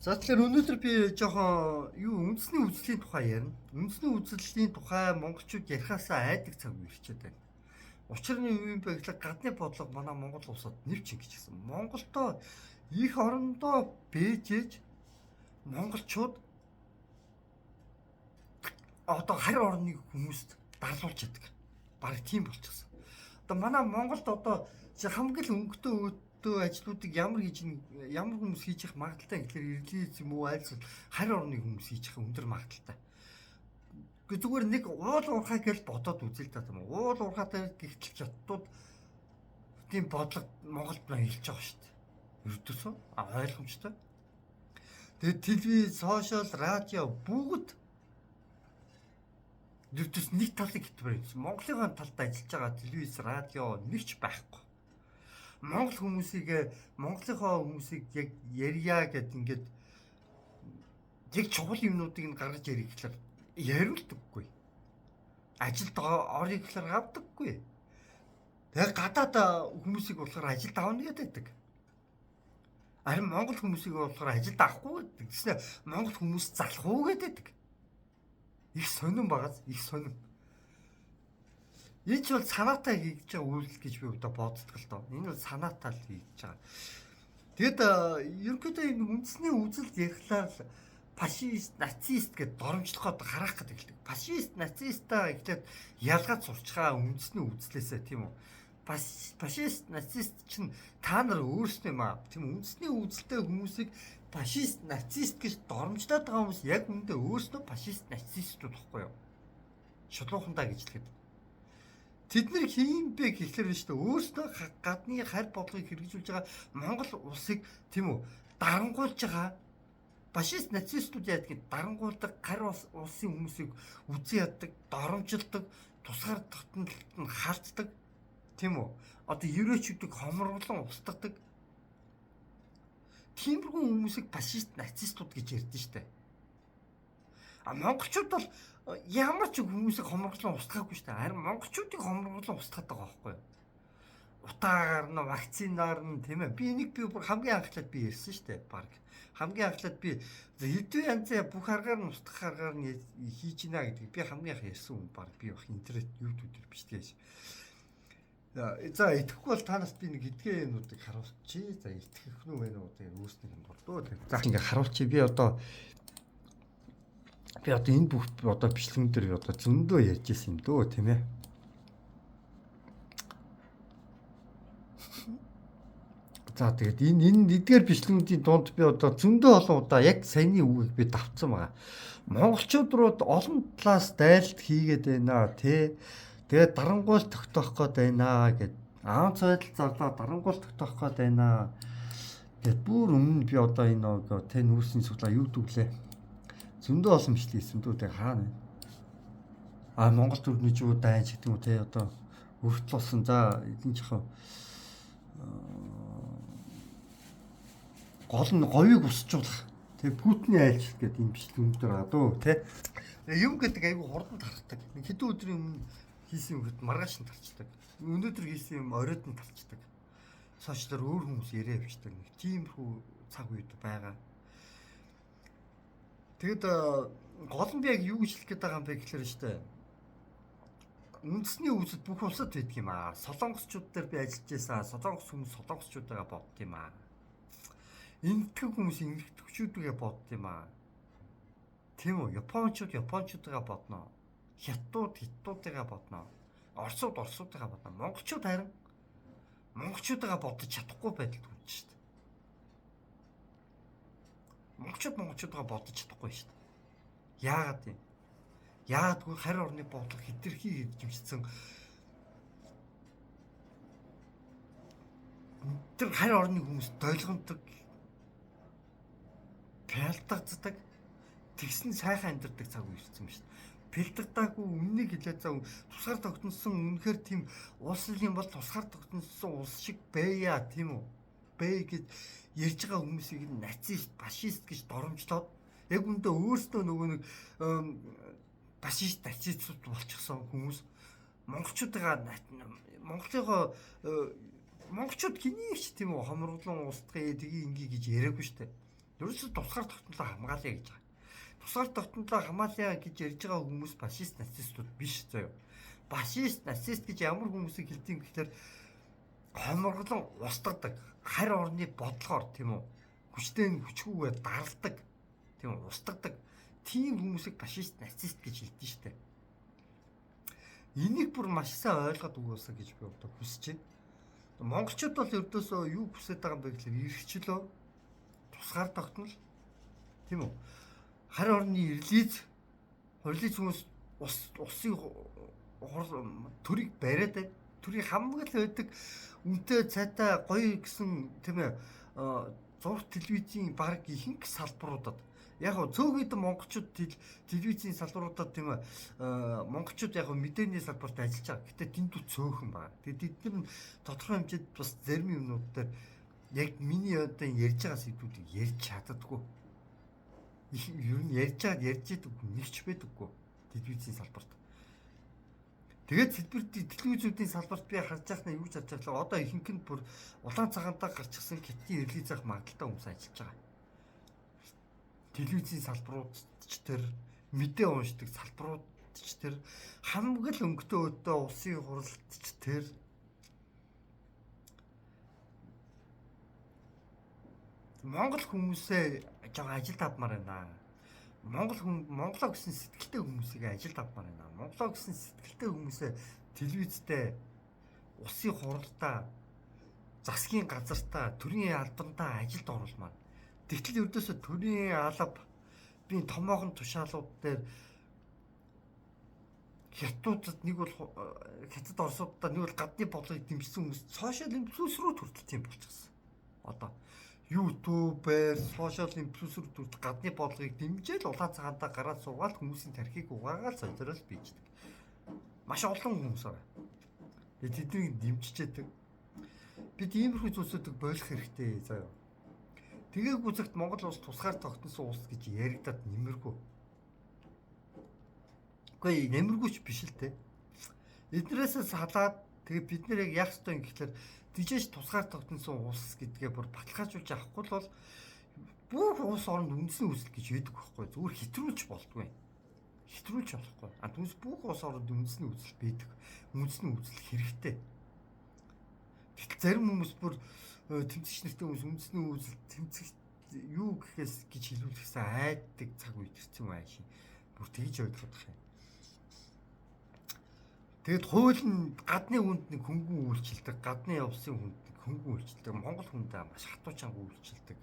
За тэгэхээр өнөөдөр би жоохон үндэсний үзлийн тухай ярина. Үндэсний үзлийн тухай монголчууд ярихаасаа айдаг цаг үе ирчээд байна. Учир нь юу юм бэ гэхэл гадны бодлого манай Монгол улсад нэвч ингэжсэн. Монголдоо их орондоо бэжэж монголчууд одоо харь орны хүмүүст дарлуулж яадаг. Бараг тийм болчихсон. Одоо манай Монголд одоо хамгийн л өнгөтэй ажлуудыг ямар хүмүүс хийж явах магадaltaй гэхээр ирлиз юм уу айлс харь орны хүмүүс хийж явах өндөр магадaltaй. Гэхдээ зүгээр нэг уул уурхай гэж бодоод үзэл та юм уу? Уул уурхайтай гихтэл чаттууд тийм бодлого Монголд хэлж байгаа шүү дээ. Ердөөсөө ойлгомжтой. Тэгээд телевиз, сошиал, радио бүгд ердөөс нэг талыг хэтвэр юм. Монголын талд ажиллаж байгаа телевиз, радио нэг ч байхгүй. Монголынхоо хүмүүсийг яг ярья гэд ингээд яг чухал юмнуудыг нь гаргаж ярих гэхээр яриулдаггүй. Ажилд орё гэхээр авдаггүй. Тэгээ гадаад хүмүүсийг болохоор ажилд авна гэдэг. Харин монгол хүмүүсийг болохоор ажилд авахгүй гэдэг. Тэснэ монгол хүмүүс залах уу гэдэг. Их сонирн багаз, их сонирн. Энэ ч бол санаатай хийж байгаа үйлдэл гэж би одоо боддог л доо. Энэ бол санаатай л хийж байгаа. Тэгэд ерөнхийдөө энэ үндэсний үзэл ярихлаар фашист, нацист гэдээ доромжлоход харах гэдэг л. Фашист, нацистаа ихлээр ялгаад сурчгаа үндэсний үзлээсээ тийм үү. Фашист, нацист чинь та нар өөрснөө юм аа. Тийм үндэсний үзэлтэй хүмүүсийг фашист, нацист гэж доромжлоод байгаа хүмүүс яг үндэ өөрснөө фашист, нацистууд байхгүй юу? Шулуухандаа гэж хэлэхэд. Тэд нар хийм бэ гэхлээр нь шүү дээ өөрсдөө гадны харь бодлогыг хэрэгжүүлж байгаа Монгол улсыг тийм үү дарангуйлж байгаа фашист нацистууд яадаг дарангуйлдаг харь улсын хүмүүсийг үзэн яддаг, доромжилдог, тусгаар тогтнолд нь хаалтдаг тийм үү одоо ерөөчүүдийг хомруулан устгадаг тиймэрхүү хүмүүсийг фашист нацистууд гэж ярьдэн шүү дээ. Монголчууд бол ямар ч хүмүүсийг хомруулан устгаагүй шүү дээ. Харин монголчуудыг хомруулан устгаад байгаа байхгүй юу? Утаагаар нь, вакцинаар нь тийм ээ. Би хамгийн анхлаад би ярьсан шүү дээ. Баг. Хамгийн анхлаад би хэдэн янзын бүх аргаар нь устгах аргаар нь хийж гинэ гэдгийг би хамгийн анх ярьсан юм баг. Би баг интернет YouTube дээр бичдгээс. За итгэхгүй бол танаас би нэг эдгээр юмнуудыг харуулчих. За итгэх нь вэ нүү тэгээд өөрснийх нь болдоо. За ингээ харуулчих. Би одоо энэ бүх одоо бичлэгэн дээр одоо зөндөө ярьж ирсэн юм дөө тийм ээ. За тэгээд энэ эдгээр бичлэгүүдийн дунд би одоо зөндөө олон удаа яг саяны үгийг би давтсан байгаа. Монголчууд руу олон талаас дайлт хийгээд байна тий. Тэгээд дарангуйл тогтоох гээд байна гэд аав цайдал зарлаа дарангуйл тогтоох гээд байна. Гэт бүр өмнө би одоо энэ нөгөө тэ нүүрсний суглаа YouTube лээ. Зөндөө олон бичлэг хийсэн дүү тэг хаана вэ? Монгол төрний жуу дайн гэдэг юм те одоо өртөл болсон. За эдэн жоохон гол нь говийг усжуулах. Тэг Путиний айлчлал гэдэг юм бичлэг өндөр байгаа дөө те. Юм гэдэг айгүй хурдан тархдаг. Нэг хэдэн өдрийн өмнө хийсэн юм хэд маргааш нь тарчдаг. Өнөөдөр хийсэн юм оройд нь тарчдаг. Сошиалар өөр хүмүүс яриа явчихдаг. Нэг тиймэрхүү цаг үед байгаа. Тэгэд гол нь би яг юу гэж хэлэх гээд байгаа юм бэ гэхээр штэ. Үндэсний үзэл бүх улсад байдаг юм аа. Солонгосчууд дээр би ажиллаж байсан. Солонгос хүмүүс солонгосчуудаа бодд юм аа. Ингэдэг хүмүүс ингэдэгчүүдээ бодд юм аа. Тийм үү? Японочдоо бодно. Хятадуудаа бодно. Оросуудаа бодно. Монголчууд харин монголчуудаа бодож чадахгүй байдалд хүрч штэ. Монголчуудаа бодож чадахгүй шүү дээ. Яагаад юм? Яагадгүй харь орны бодлого хэтэрхий хэвжимжсэн. Тэр харь орны хүмүүс дойлгондог, пялдагддаг, тэгсэн сайхан амьдардаг цаг үерсэн юм шүү дээ. Пялдагдаагүй үннийг хэлээд зав тусгаар тогтносон үнэхээр тийм улс юм бол тусгаар тогтносон улс шиг байя тийм үү? Бэй гэж ярьж байгаа хүмүүсийг нацист, фашист гэж доромжлоод яг үндэ өөрсдөө нөгөө нэг фашист, нацистууд болчихсон хүмүүс монголчууд хэнийг ч тийм үү хомруулан устгая тгий ингээ гэж яриаггүй штэ. Ерөөсөө тусгаар тогтнолоо хамгаалъя гэж байгаа. Тусгаар тогтнолоо хамгаалъя гэж ярьж байгаа хүмүүс фашист нацистууд биш заяа. Фашист нацист гэж ямар хүмүүсийг хэлдэг гэхээр хоморглон устгадаг, харь орны бодлогоор тийм үү? Хүчтэй нь хүчгүйгээр даралдаг, тийм үү? Устгадаг. Тийм хүмүүсийг фашист нацист гэж хэлдэг шүү дээ. Энийг бүр маш сайн ойлгоод өгөөсэй гэж би одоо хүсэж байна. Монголчууд бол ердөөсөө юу хүсэж байгаа юм бэ гэхээр эрхчлөө, тусгаар тогтнол, тийм үү? Харь орны ирлиз, хурлын хүмүүс усын төрийг бариад байна. Төрийг хамгийн л байдаг үнэтэй цайтай гоё гэсэн тийм ээ зураг телевизийн баг ихэнх салбаруудад яг нь цөөхөд монголчууд телевизийн салбаруудад тийм ээ монголчууд яг мэдээний салбарт ажиллаж байгаа. Гэтэ тэнд цөөхөн байна. Тэгээд тэд нар тодорхой хэмжээнд бас зарим юмнууд дээр яг миний одоо ярьж байгаа сэдвүүдийг ярьж чаддаггүй. Ер нь ярьж идэг нэгч байдаггүй телевизийн салбарт. Тэгээд телевизүүдийн салбарт би харж байхнаа юу ч харж байгаа. Одоо ихэнх нь бүр улаан цагаандаа гарчихсан хятадын релизах магадaltaй хүмүүс ажиллаж байгаа. Телевизийн салбарууд ч тэр мэдээ уншдаг салбарууд ч тэр хамгийн л өнгөтэй өдөө улсын хурлт ч тэр Монгол хүмүүсээ жоо ажилд авмаар байна. Монголоо гэсэн сэтгэлтэй хүмүүсийг ажилд авмаар байна. Монголоо гэсэн сэтгэлтэй хүмүүсээ телевизтэй, улсын хурлтаа, засгийн газартаа, төрийн албандаа ажилд оруулмаар. Тэгтэл ердөөсөө төрийн алба би томоохон тушаалууд дээр хятадуудад нэг бол хятад орсуудаа нэг бол гадны бодлогыг дэмжсэн хүмүүс сошиал инфлюенсерүүд хүртэл тийм болчихсон. Одоо YouTube-ээр сошиал инфлюенсерүүд хүртэл гадны бодлогыг дэмжээл улаан цагаандаа гараад суугаад хүмүүсийн тархийг угаагаад зориулж бийждэг. Маш олон хүмүүс байгаа. Тэднийг дэмжижээдэг. Бид иймэрхүү зүйлсүүдийг болох хэрэгтэй заяа. Тэгээг үзэгт Монгол улс тусгаар тогтносон улс гэж яригадад нэмэргүй. Үгүй нэмэргүйч биш л те. Эднэрээс салаад тэгээ бид нэр яг яах ёстой юм гэхээр тийжээш тусгаар тогтносон улс гэдгээ бүр баталгаажуулж авахгүй бол бүх улс оронд үндэсний үүсэл гэж яддаг байхгүй. Зүгээр хэтрүүлж болдгүй. Хэтрүүлж болохгүй. Түүнээс бүх улс оронд үндэсний үүсэл байдаг. Үндэсний үүсэл хэрэгтэй. Гэтэл зарим хүмүүс бүр тэмцэгч нартай хүмүүс үндэсний үүсэл тэмцэх юу гэхээс гэж хэлүүлэхсэн айддаг цаг үед ирсэн юм ааши. Бүр тэгж ойлгох юм. Тэгэд хууль нь гадны хүнд нэг хөнгөн үйлчилдэг, гадны улсын хүнд нэг хөнгөн үйлчилдэг, Монгол хүндээ маш хатуу чанга үйлчилдэг.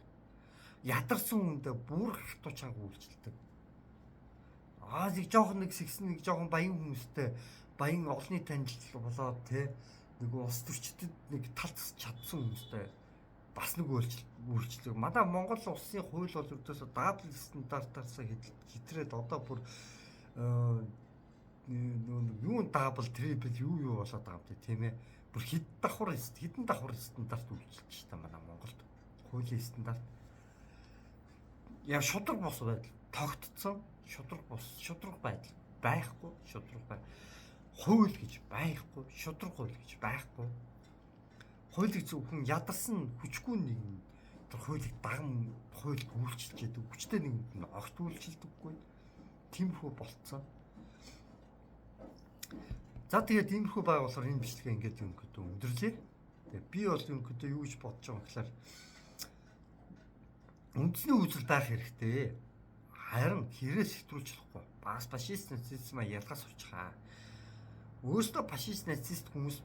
Ядарсан хүндээ бүр хатуу чанга үйлчилдэг. Нэг жоохон нэг сэгсэн нэг жоохон баян хүмүүстэй баян олонний танил болоод те нэг улс төрчдөд нэг тал тас чадсан хүмүүстэй бас нэг үйлчлэг. Манай Монгол улсын хууль бол ердөөсөө дабл стандартаас хэтрээд одоо бүр юу дабл трипл юу болоод байгаа юм тийм ээ. Бүр хідэн давхар стандарт үйлчилж та манай Монголд. Хуулийн стандарт. Яа шудраг бос байдал тогтцсон шудраг байдал байхгүй шудраг бай. Хууль гэж байхгүй шудраг хууль гэж байхгүй. Хуулийг зөвхөн ядарсан хүчгүй нэгэн тэр хуулийг даган хууль үйлчилж яадаг хүчтэй нэгэнд нь огт үйлчилдэггүй. Тиймэрхүү болцсон. За тэгээд иймэрхүү байга болохоор энэ бичлэгээ ингээд юм гэдэг өндөрлөө. Тэгээд би бол юм гэдэг юу гэж бодож байгаа юм гэхээр үндэсний үзэл байх хэрэгтэй. Харин хэрэгс хэтрүүлж болохгүй. Бас фашист нацизм ялгаас очихаа. Өөрөөсөө фашист нацист хүмүүс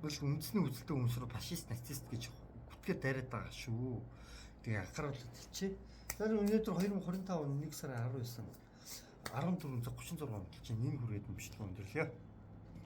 бол үндэсний үзэлтэй хүмүүс рүү фашист нацист гэж бүтгээд дайраад байгаа шүү. Тэгээ анхааруулж хэлчихье. Тэр өнөөдөр 2025 оны 1 сарын 19 1436 онд чинь энэ хүрээд бичлэг өндөрлөө.